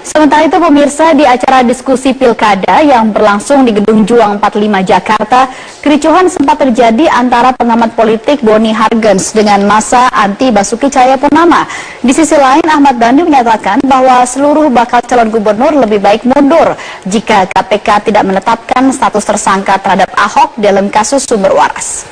Sementara itu pemirsa, di acara diskusi pilkada yang berlangsung di Gedung Juang 45 Jakarta, kericuhan sempat terjadi antara pengamat politik Boni Hargens dengan massa anti Basuki Cahayapurnama. Di sisi lain, Ahmad Dhani menyatakan bahwa seluruh bakal calon gubernur lebih baik mundur jika KPK tidak menetapkan status tersangka terhadap Ahok dalam kasus sumber waras.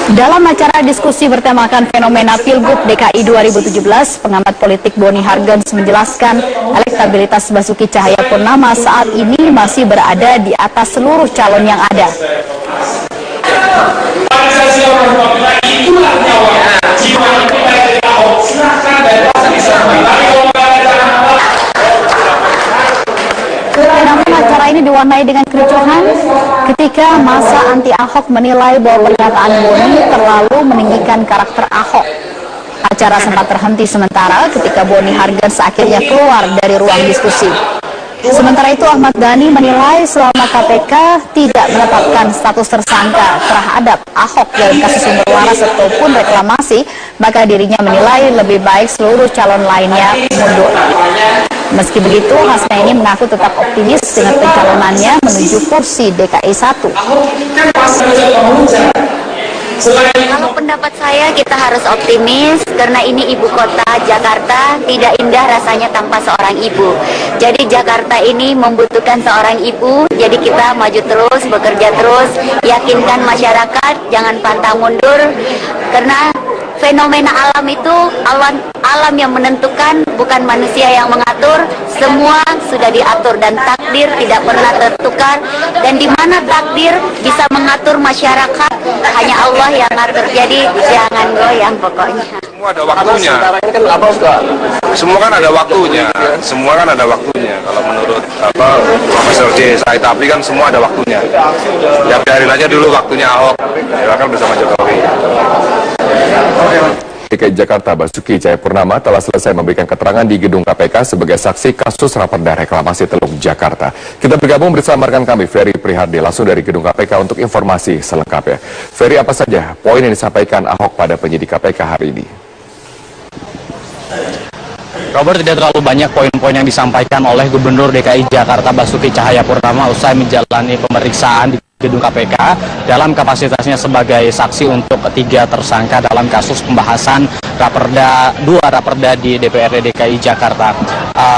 Dalam acara diskusi bertemakan fenomena Pilgub DKI 2017, pengamat politik Boni Hargens menjelaskan elektabilitas Basuki Cahayapurnama saat ini masih berada di atas seluruh calon yang ada. Namun acara ini diwarnai dengan kericuhan ketika massa anti Ahok menilai bahwa pernyataan Boni terlalu meninggikan karakter Ahok. Acara sempat terhenti sementara ketika Boni Hargens akhirnya keluar dari ruang diskusi. Sementara itu Ahmad Dhani menilai selama KPK tidak menetapkan status tersangka terhadap Ahok dalam kasus sumber waras ataupun reklamasi, maka dirinya menilai lebih baik seluruh calon lainnya mundur. Meski begitu, Hasnaini mengaku tetap optimis dengan pencalonannya menuju kursi DKI 1. Kalau pendapat saya, kita harus optimis karena ini ibu kota Jakarta, tidak indah rasanya tanpa seorang ibu. Jadi Jakarta ini membutuhkan seorang ibu, jadi kita maju terus, bekerja terus, yakinkan masyarakat, jangan pantang mundur, karena fenomena alam itu alam yang menentukan, bukan manusia yang mengatur. Semua sudah diatur dan takdir tidak pernah tertukar, dan di mana takdir bisa mengatur masyarakat hanya Allah yang ngatur. Jadi jangan goyang pokoknya. Semua ada waktunya. Semua kan ada waktunya. Semua kan ada waktunya. Kalau menurut Profesor J. Said Abri kan semua ada waktunya. Ya biarin aja dulu waktunya Ahok. Silakan bersama Jokowi. DKI Jakarta Basuki Cahayapurnama telah selesai memberikan keterangan di gedung KPK sebagai saksi kasus raperda reklamasi Teluk Jakarta. Kita bergabung bersama rekan kami Ferry Prihardi langsung dari gedung KPK untuk informasi selengkapnya. Ferry, apa saja poin yang disampaikan Ahok pada penyidik KPK hari ini? Robert, tidak terlalu banyak poin-poin yang disampaikan oleh Gubernur DKI Jakarta Basuki Cahayapurnama usai menjalani pemeriksaan di gedung KPK dalam kapasitasnya sebagai saksi untuk 3 tersangka dalam kasus pembahasan raperda di DPRD DKI Jakarta.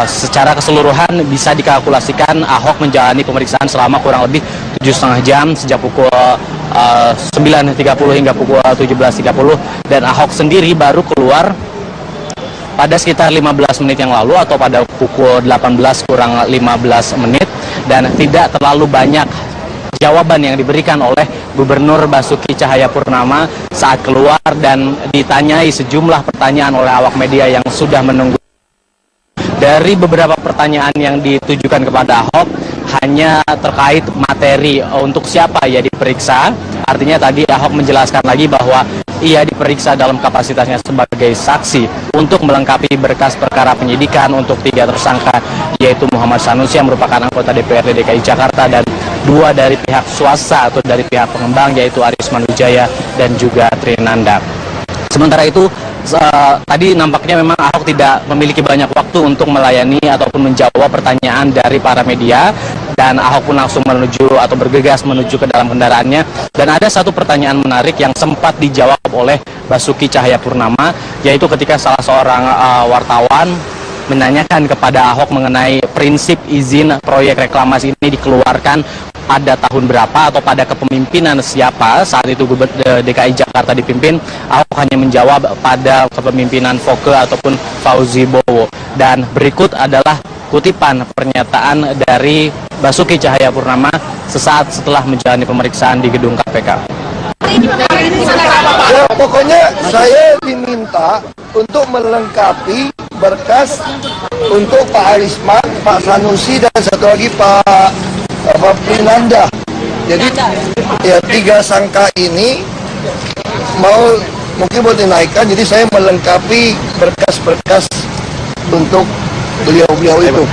Secara keseluruhan bisa dikalkulasikan Ahok menjalani pemeriksaan selama kurang lebih 7,5 jam sejak pukul 9.30 hingga pukul 17.30, dan Ahok sendiri baru keluar pada sekitar 15 menit yang lalu atau pada pukul 18 kurang 15 menit, dan tidak terlalu banyak jawaban yang diberikan oleh Gubernur Basuki Cahayapurnama saat keluar dan ditanyai sejumlah pertanyaan oleh awak media yang sudah menunggu. Dari beberapa pertanyaan yang ditujukan kepada Ahok hanya terkait materi untuk siapa ia diperiksa. Artinya tadi Ahok menjelaskan lagi bahwa ia diperiksa dalam kapasitasnya sebagai saksi untuk melengkapi berkas perkara penyidikan untuk 3 tersangka, yaitu Muhammad Sanusi yang merupakan anggota DPRD DKI Jakarta dan 2 dari pihak swasta atau dari pihak pengembang, yaitu Arisman Wijaya dan juga Trinanda. Sementara itu tadi nampaknya memang Ahok tidak memiliki banyak waktu untuk melayani ataupun menjawab pertanyaan dari para media, dan Ahok pun langsung menuju atau bergegas menuju ke dalam kendaraannya. Dan ada satu pertanyaan menarik yang sempat dijawab oleh Basuki Cahayapurnama, yaitu ketika salah seorang wartawan menanyakan kepada Ahok mengenai prinsip izin proyek reklamasi ini dikeluarkan pada tahun berapa atau pada kepemimpinan siapa saat itu Gubernur DKI Jakarta dipimpin. Ahok hanya menjawab pada kepemimpinan Foke ataupun Fauzi Bowo. Dan berikut adalah kutipan pernyataan dari Basuki Cahayapurnama sesaat setelah menjalani pemeriksaan di gedung KPK. Ya, pokoknya saya diminta untuk melengkapi berkas untuk Pak Arisman, Pak Sanusi, dan satu lagi Pak Trinanda. Jadi ya 3 sangka ini mungkin mau dinaikkan, jadi saya melengkapi berkas-berkas untuk beliau-beliau itu.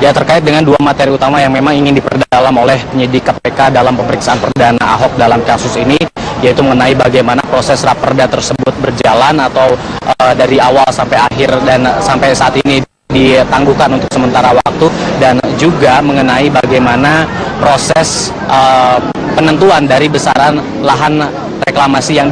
Ya, terkait dengan 2 materi utama yang memang ingin diperdalam oleh penyidik KPK dalam pemeriksaan perdana Ahok dalam kasus ini, yaitu mengenai bagaimana proses raperda tersebut berjalan atau dari awal sampai akhir dan sampai saat ini ditangguhkan untuk sementara waktu, dan juga mengenai bagaimana proses penentuan dari besaran lahan reklamasi yang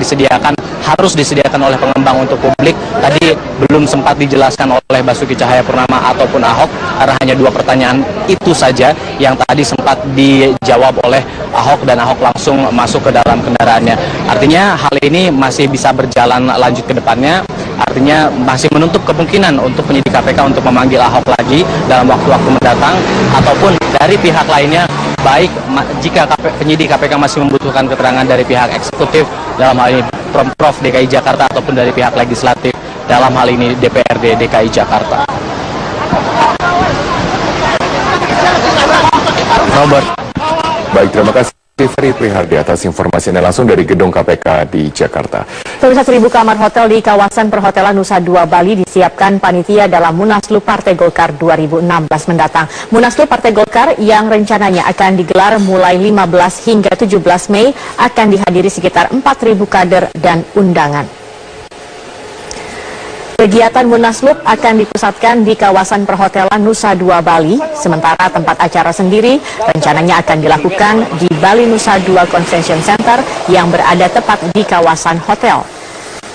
harus disediakan oleh pengembang untuk publik. Tadi belum sempat dijelaskan oleh Basuki Cahayapurnama ataupun Ahok, karena hanya 2 pertanyaan itu saja yang tadi sempat dijawab oleh Ahok, dan Ahok langsung masuk ke dalam kendaraannya. Artinya hal ini masih bisa berjalan lanjut ke depannya, artinya masih menutup kemungkinan untuk penyidik KPK untuk memanggil Ahok lagi dalam waktu-waktu mendatang, ataupun dari pihak lainnya, baik jika penyidik KPK masih membutuhkan keterangan dari pihak eksekutif, dalam hal ini Pemprov DKI Jakarta, ataupun dari pihak legislatif, dalam hal ini DPRD DKI Jakarta. Robert. Baik, terima kasih Ferry Prihardi atas informasinya langsung dari gedung KPK di Jakarta. Pemirsa, 1000 kamar hotel di kawasan perhotelan Nusa Dua Bali disiapkan panitia dalam Munaslup Partai Golkar 2016 mendatang. Munaslup Partai Golkar yang rencananya akan digelar mulai 15 hingga 17 Mei akan dihadiri sekitar 4.000 kader dan undangan. Kegiatan Munaslup akan dipusatkan di kawasan perhotelan Nusa Dua Bali, sementara tempat acara sendiri rencananya akan dilakukan di Bali Nusa Dua Convention Center yang berada tepat di kawasan hotel.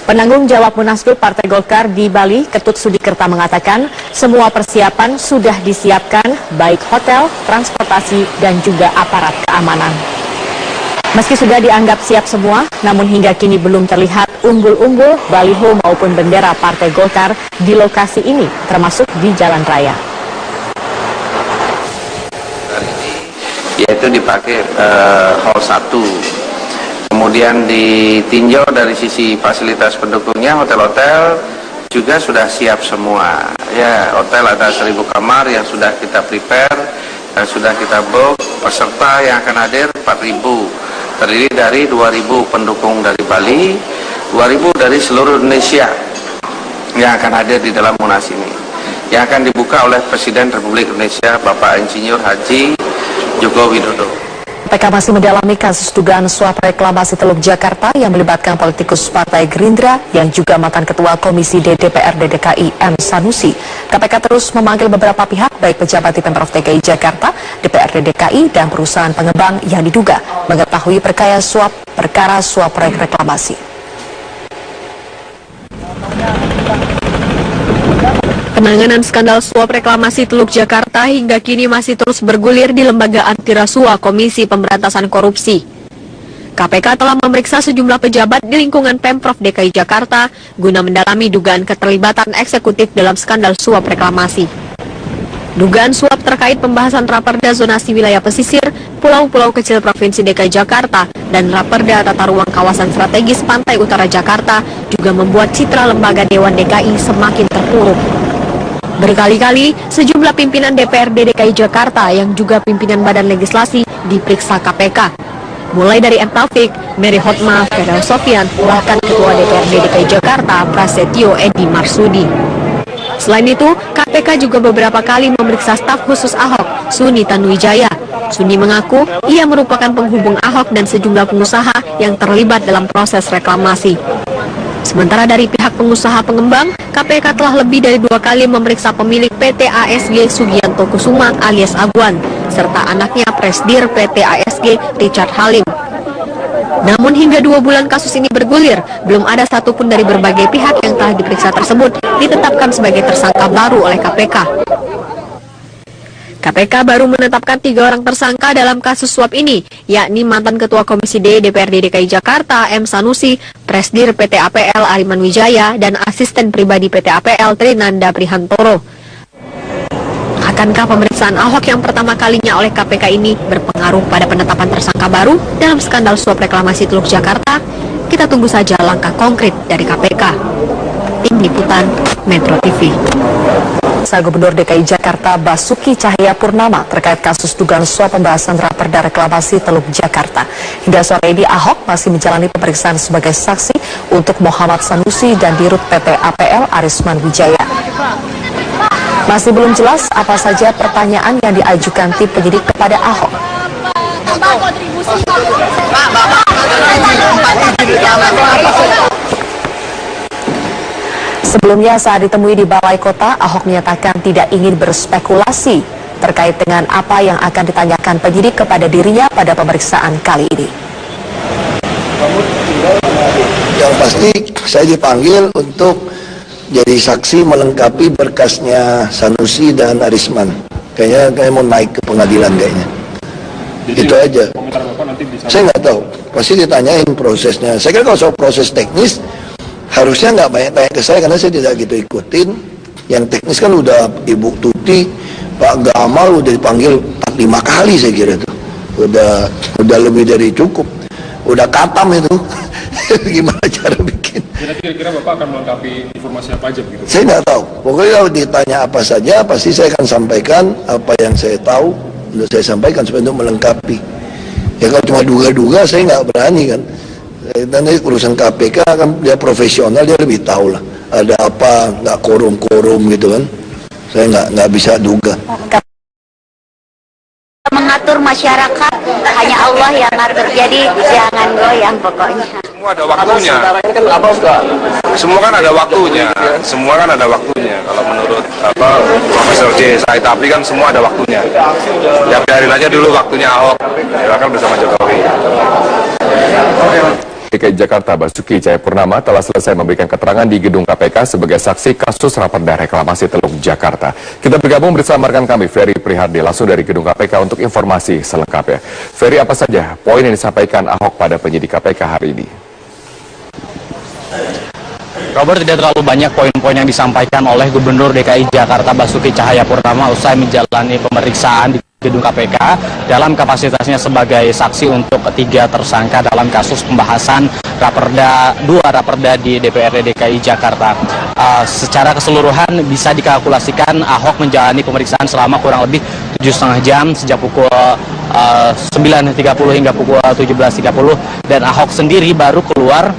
Penanggung jawab Munaslup Partai Golkar di Bali, Ketut Sudikerta, mengatakan semua persiapan sudah disiapkan, baik hotel, transportasi, dan juga aparat keamanan. Meski sudah dianggap siap semua, namun hingga kini belum terlihat umbul-umbul, baliho maupun bendera Partai Golkar di lokasi ini, termasuk di jalan raya. Yaitu dipakai hall 1. Kemudian ditinjau dari sisi fasilitas pendukungnya, hotel-hotel juga sudah siap semua. Ya, hotel ada 1000 kamar yang sudah kita prepare, sudah kita book. Peserta yang akan hadir 4.000. Terdiri dari 2.000 pendukung dari Bali, 2.000 dari seluruh Indonesia yang akan hadir di dalam Munas ini, yang akan dibuka oleh Presiden Republik Indonesia Bapak Insinyur Haji Joko Widodo. KPK masih mendalami kasus dugaan suap reklamasi Teluk Jakarta yang melibatkan politikus Partai Gerindra yang juga mantan Ketua Komisi D DPRD DKI M. Sanusi. KPK terus memanggil beberapa pihak, baik pejabat di Pemprov DKI Jakarta, DPRD DKI, dan perusahaan pengembang yang diduga mengetahui perkara suap proyek reklamasi. Penanganan skandal suap reklamasi Teluk Jakarta hingga kini masih terus bergulir di Lembaga Anti Rasuah Komisi Pemberantasan Korupsi. KPK telah memeriksa sejumlah pejabat di lingkungan Pemprov DKI Jakarta guna mendalami dugaan keterlibatan eksekutif dalam skandal suap reklamasi. Dugaan suap terkait pembahasan raperda zonasi wilayah pesisir, pulau-pulau kecil Provinsi DKI Jakarta, dan raperda tata ruang kawasan strategis Pantai Utara Jakarta juga membuat citra lembaga Dewan DKI semakin terpuruk. Berkali-kali, sejumlah pimpinan DPRD DKI Jakarta yang juga pimpinan badan legislasi diperiksa KPK. Mulai dari M. Taufik, Mary Hotma, Federal Sofian, bahkan Ketua DPRD DKI Jakarta, Prasetyo Edi Marsudi. Selain itu, KPK juga beberapa kali memeriksa staf khusus Ahok, Suni Tanuwijaya. Suni mengaku ia merupakan penghubung Ahok dan sejumlah pengusaha yang terlibat dalam proses reklamasi. Sementara dari pihak pengusaha pengembang, KPK telah lebih dari 2 kali memeriksa pemilik PT ASG Sugianto Kusuma alias Agwan, serta anaknya Presdir PT ASG Richard Halim. Namun hingga 2 bulan kasus ini bergulir, belum ada satupun dari berbagai pihak yang telah diperiksa tersebut ditetapkan sebagai tersangka baru oleh KPK. KPK baru menetapkan 3 orang tersangka dalam kasus suap ini, yakni mantan Ketua Komisi D DPRD DKI Jakarta M. Sanusi, Presdir PT APL Ariman Wijaya, dan asisten pribadi PT APL Trinanda Prihantoro. Akankah pemeriksaan Ahok yang pertama kalinya oleh KPK ini berpengaruh pada penetapan tersangka baru dalam skandal suap reklamasi Teluk Jakarta? Kita tunggu saja langkah konkret dari KPK. Tim Liputan Metro TV. Gubernur DKI Jakarta Basuki Cahayapurnama terkait kasus dugaan suap pembahasan raperda reklamasi Teluk Jakarta. Hingga sore ini Ahok masih menjalani pemeriksaan sebagai saksi untuk Muhammad Sanusi dan Dirut PT APL Arisman Wijaya. Masih belum jelas apa saja pertanyaan yang diajukan tim penyidik kepada Ahok. Sebelumnya saat ditemui di Balai Kota, Ahok menyatakan tidak ingin berspekulasi terkait dengan apa yang akan ditanyakan penyidik kepada dirinya pada pemeriksaan kali ini. Yang pasti saya dipanggil untuk jadi saksi melengkapi berkasnya Sanusi dan Arisman. Kayaknya mau naik ke pengadilan kayaknya. Itu aja. Saya nggak tahu. Pasti ditanyain prosesnya. Saya kira kalau soal proses teknis harusnya nggak banyak tanya ke saya karena saya tidak gitu ikutin. Yang teknis kan udah Ibu Tuti, Pak Gamal udah dipanggil 4-5 kali saya kira itu. Udah lebih dari cukup. Udah katam itu. Gimana cara bikin? Kira-kira Bapak akan melengkapi informasi apa aja begitu? Saya nggak tahu. Pokoknya kalau ditanya apa saja, pasti saya akan sampaikan apa yang saya tahu. Untuk saya sampaikan supaya untuk melengkapi. Ya kalau cuma duga-duga, saya nggak berani kan. Dan urusan KPK kan dia profesional, dia lebih tahu lah. Ada apa, nggak korum-korum gitu kan. Saya nggak bisa duga. Mengatur masyarakat hanya Allah yang ngatur, jadi jangan goyang pokoknya. Semua ada waktunya. Semua kan ada waktunya. Semua kan ada waktunya. Kalau menurut Profesor J. Said Apri kan semua ada waktunya. Ya biarin aja dulu waktunya Ahok. Silakan bersama Jokowi. DKI Jakarta Basuki Cahayapurnama telah selesai memberikan keterangan di gedung KPK sebagai saksi kasus raperda reklamasi Teluk Jakarta. Kita bergabung bersama rekan kami Ferry Prihardi langsung dari gedung KPK untuk informasi selengkapnya. Ferry, apa saja poin yang disampaikan Ahok pada penyidik KPK hari ini? Robert, tidak terlalu banyak poin-poin yang disampaikan oleh Gubernur DKI Jakarta Basuki Cahayapurnama usai menjalani pemeriksaan di gedung KPK dalam kapasitasnya sebagai saksi untuk 3 tersangka dalam kasus pembahasan dua raperda di DPRD DKI Jakarta. Secara keseluruhan bisa dikalkulasikan Ahok menjalani pemeriksaan selama kurang lebih 7,5 jam sejak pukul 9.30 hingga pukul 17.30 dan Ahok sendiri baru keluar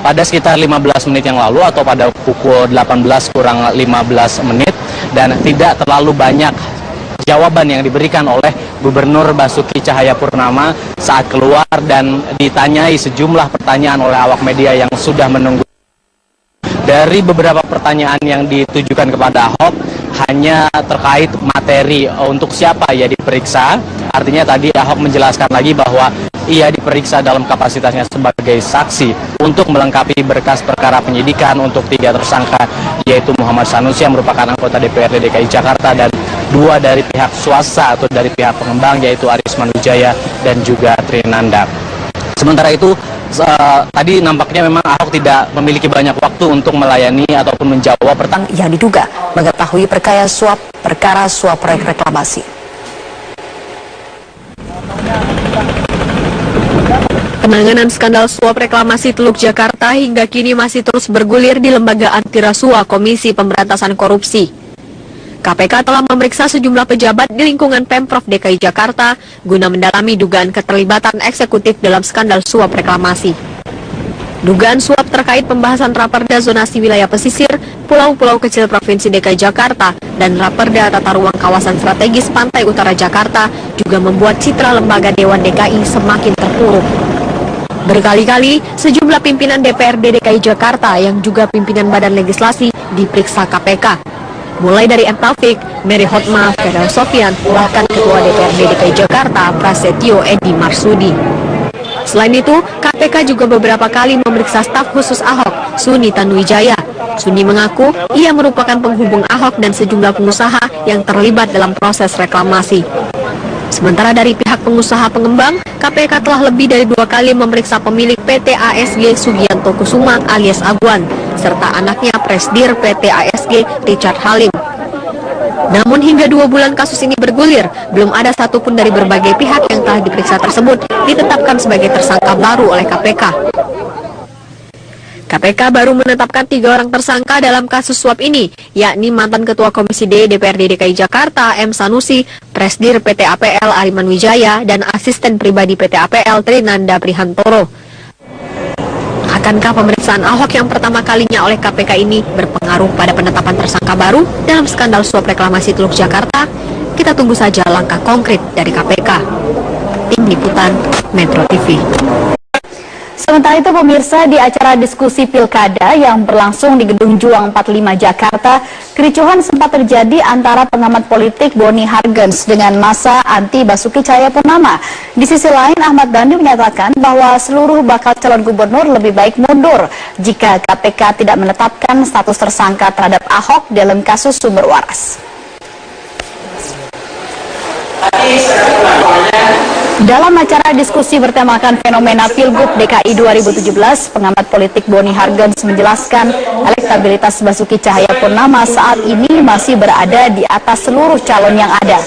pada sekitar 15 menit yang lalu atau pada pukul 18 kurang 15 menit dan tidak terlalu banyak jawaban yang diberikan oleh Gubernur Basuki Cahayapurnama saat keluar dan ditanyai sejumlah pertanyaan oleh awak media yang sudah menunggu. Dari beberapa pertanyaan yang ditujukan kepada Ahok hanya terkait materi untuk siapa ia diperiksa. Artinya tadi Ahok menjelaskan lagi bahwa ia diperiksa dalam kapasitasnya sebagai saksi untuk melengkapi berkas perkara penyidikan untuk 3 tersangka yaitu Muhammad Sanusi yang merupakan anggota DPRD DKI Jakarta dan 2 dari pihak swasta atau dari pihak pengembang yaitu Arisman Wijaya dan juga Trinanda. Sementara itu tadi nampaknya memang Ahok tidak memiliki banyak waktu untuk melayani ataupun menjawab pertanyaan yang diduga mengetahui perkara suap proyek reklamasi. Penanganan skandal suap reklamasi Teluk Jakarta hingga kini masih terus bergulir di Lembaga Anti Rasuah Komisi Pemberantasan Korupsi. KPK telah memeriksa sejumlah pejabat di lingkungan Pemprov DKI Jakarta guna mendalami dugaan keterlibatan eksekutif dalam skandal suap reklamasi. Dugaan suap terkait pembahasan raperda zonasi wilayah pesisir, pulau-pulau kecil Provinsi DKI Jakarta, dan raperda tata ruang kawasan strategis Pantai Utara Jakarta juga membuat citra lembaga Dewan DKI semakin terpuruk. Berkali-kali, sejumlah pimpinan DPRD DKI Jakarta yang juga pimpinan badan legislasi diperiksa KPK. Mulai dari M. Taufik, Mary Hotma, Federal Sofian, bahkan Ketua DPRD DKI Jakarta, Prasetyo Edi Marsudi. Selain itu, KPK juga beberapa kali memeriksa staf khusus Ahok, Suni Tanuwijaya. Suni mengaku ia merupakan penghubung Ahok dan sejumlah pengusaha yang terlibat dalam proses reklamasi. Sementara dari pihak pengusaha pengembang, KPK telah lebih dari 2 kali memeriksa pemilik PT ASG Sugianto Kusuma alias Agwan, serta anaknya Presdir PT ASG Richard Halim. Namun hingga 2 bulan kasus ini bergulir, belum ada satupun dari berbagai pihak yang telah diperiksa tersebut ditetapkan sebagai tersangka baru oleh KPK. KPK baru menetapkan 3 orang tersangka dalam kasus suap ini, yakni mantan Ketua Komisi D DPRD DKI Jakarta M. Sanusi, Presdir PT APL Ariman Wijaya, dan asisten pribadi PT APL Trinanda Prihantoro. Akankah pemeriksaan Ahok yang pertama kalinya oleh KPK ini berpengaruh pada penetapan tersangka baru dalam skandal suap reklamasi Teluk Jakarta? Kita tunggu saja langkah konkret dari KPK. Tim Liputan Metro TV. Sementara itu pemirsa, di acara diskusi pilkada yang berlangsung di Gedung Juang 45 Jakarta, kericuhan sempat terjadi antara pengamat politik Boni Hargens dengan massa anti Basuki Cahayapurnama. Di sisi lain, Ahmad Dhani menyatakan bahwa seluruh bakal calon gubernur lebih baik mundur jika KPK tidak menetapkan status tersangka terhadap Ahok dalam kasus sumber waras. Dalam acara diskusi bertemakan fenomena Pilgub DKI 2017, pengamat politik Boni Hargens menjelaskan elektabilitas Basuki Cahayapurnama saat ini masih berada di atas seluruh calon yang ada.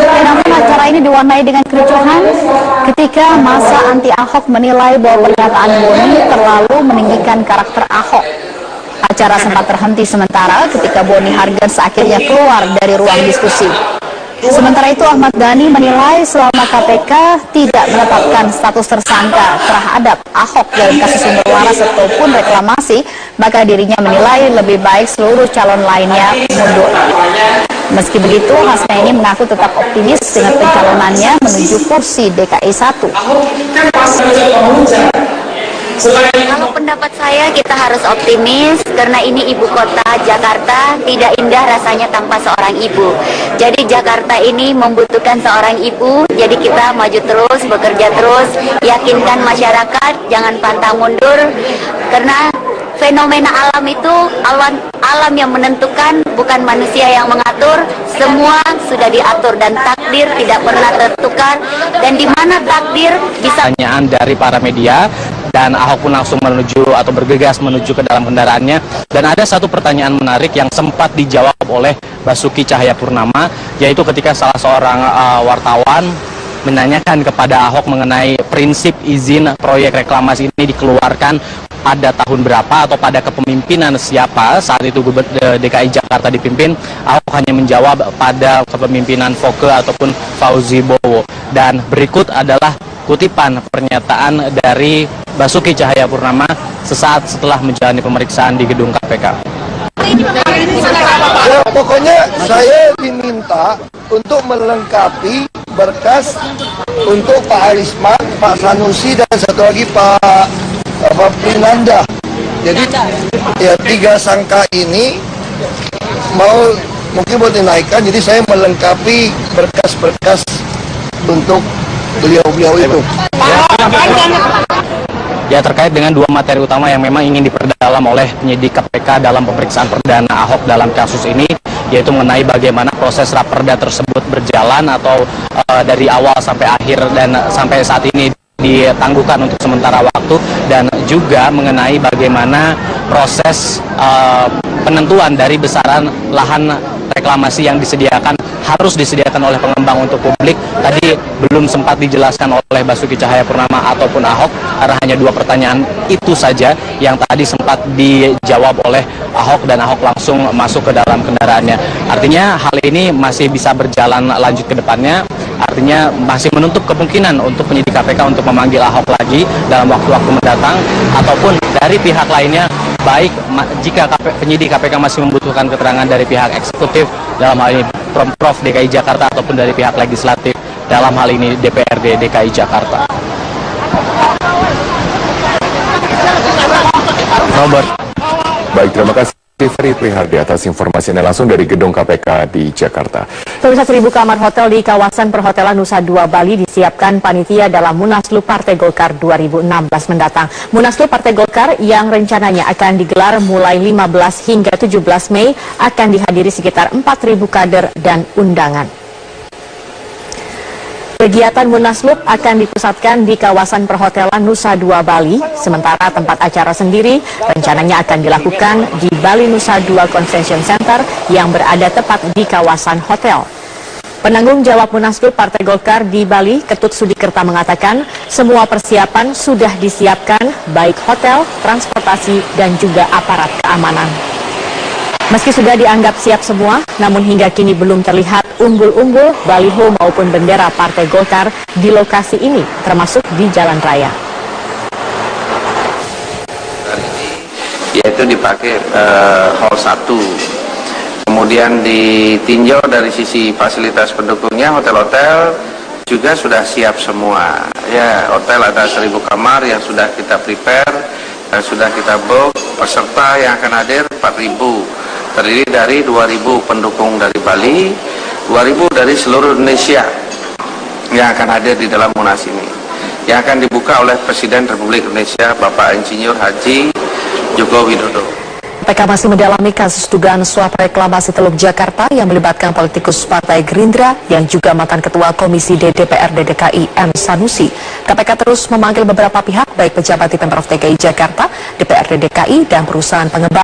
Namun acara ini diwarnai dengan kericuhan ketika massa anti Ahok menilai bahwa pernyataan Boni terlalu meninggikan karakter Ahok. Acara sempat terhenti sementara ketika Boni Hargens akhirnya keluar dari ruang diskusi. Sementara itu Ahmad Dhani menilai selama KPK tidak menetapkan status tersangka terhadap Ahok dalam kasus sumber waras ataupun reklamasi, maka dirinya menilai lebih baik seluruh calon lainnya mundur. Meski begitu, Hasnaini mengaku tetap optimis dengan pencalonannya menuju kursi DKI 1. Kalau pendapat saya, kita harus optimis karena ini ibu kota Jakarta, tidak indah rasanya tanpa seorang ibu. Jadi Jakarta ini membutuhkan seorang ibu, jadi kita maju terus, bekerja terus, yakinkan masyarakat, jangan pantang mundur, karena fenomena alam itu alam yang menentukan, bukan manusia yang mengatur. Semua sudah diatur dan takdir tidak pernah tertukar, dan di mana takdir bisa. Pertanyaan dari para media, dan Ahok pun langsung menuju atau bergegas menuju ke dalam kendaraannya. Dan ada satu pertanyaan menarik yang sempat dijawab oleh Basuki Cahayapurnama, yaitu ketika salah seorang wartawan menanyakan kepada Ahok mengenai prinsip izin proyek reklamasi ini dikeluarkan pada tahun berapa atau pada kepemimpinan siapa saat itu Gubernur DKI Jakarta dipimpin. Ahok hanya menjawab pada kepemimpinan Foke ataupun Fauzi Bowo. Dan berikut adalah kutipan pernyataan dari Basuki Cahayapurnama sesaat setelah menjalani pemeriksaan di gedung KPK. Ya, pokoknya saya diminta untuk melengkapi berkas untuk Pak Arisman, Pak Sanusi, dan satu lagi Pak Prinanda. Jadi ya 3 sangka ini mungkin mau dinaikkan, jadi saya melengkapi berkas-berkas untuk beliau-beliau itu. Ya, terkait dengan 2 materi utama yang memang ingin diperdalam oleh penyidik KPK dalam pemeriksaan perdana Ahok dalam kasus ini, yaitu mengenai bagaimana proses raperda tersebut berjalan atau dari awal sampai akhir dan sampai saat ini ditangguhkan untuk sementara waktu, dan juga mengenai bagaimana proses penentuan dari besaran lahan reklamasi yang disediakan harus disediakan oleh pengembang untuk publik. Tadi belum sempat dijelaskan oleh Basuki Cahayapurnama ataupun Ahok, karena hanya 2 pertanyaan itu saja yang tadi sempat dijawab oleh Ahok, dan Ahok langsung masuk ke dalam kendaraannya. Artinya hal ini masih bisa berjalan lanjut ke depannya, artinya masih menutup kemungkinan untuk penyidik KPK untuk memanggil Ahok lagi dalam waktu-waktu mendatang, ataupun dari pihak lainnya, baik jika penyidik KPK masih membutuhkan keterangan dari pihak eksekutif, dalam hal ini Pemprov DKI Jakarta, ataupun dari pihak legislatif, dalam hal ini DPRD DKI Jakarta. Robert. Baik, terima kasih Ferry Prihardi atas informasinya langsung dari gedung KPK di Jakarta. Pemirsa, 1000 kamar hotel di kawasan perhotelan Nusa Dua Bali disiapkan panitia dalam Munaslup Partai Golkar 2016 mendatang. Munaslup Partai Golkar yang rencananya akan digelar mulai 15 hingga 17 Mei akan dihadiri sekitar 4.000 kader dan undangan. Kegiatan Munaslup akan dipusatkan di kawasan perhotelan Nusa Dua Bali, sementara tempat acara sendiri rencananya akan dilakukan di Bali Nusa Dua Convention Center yang berada tepat di kawasan hotel. Penanggung jawab Munaslup Partai Golkar di Bali, Ketut Sudikerta, mengatakan semua persiapan sudah disiapkan, baik hotel, transportasi, dan juga aparat keamanan. Meski sudah dianggap siap semua, namun hingga kini belum terlihat umbul-umbul, baliho maupun bendera Partai Golkar di lokasi ini, termasuk di jalan raya. yaitu dipakai hall 1. Kemudian ditinjau dari sisi fasilitas pendukungnya, hotel-hotel juga sudah siap semua. Ya, hotel ada 1000 kamar yang sudah kita prepare, sudah kita book. Peserta yang akan hadir 4.000, terdiri dari 2.000 pendukung dari Bali, 2.000 dari seluruh Indonesia yang akan hadir di dalam Munas ini, yang akan dibuka oleh Presiden Republik Indonesia Bapak Insinyur Haji Joko Widodo. KPK masih mendalami kasus dugaan suap reklamasi Teluk Jakarta yang melibatkan politikus Partai Gerindra yang juga mantan Ketua Komisi DPRD DKI M. Sanusi. KPK terus memanggil beberapa pihak baik pejabat di Pemprov DKI Jakarta, DPRD DKI, dan perusahaan pengembang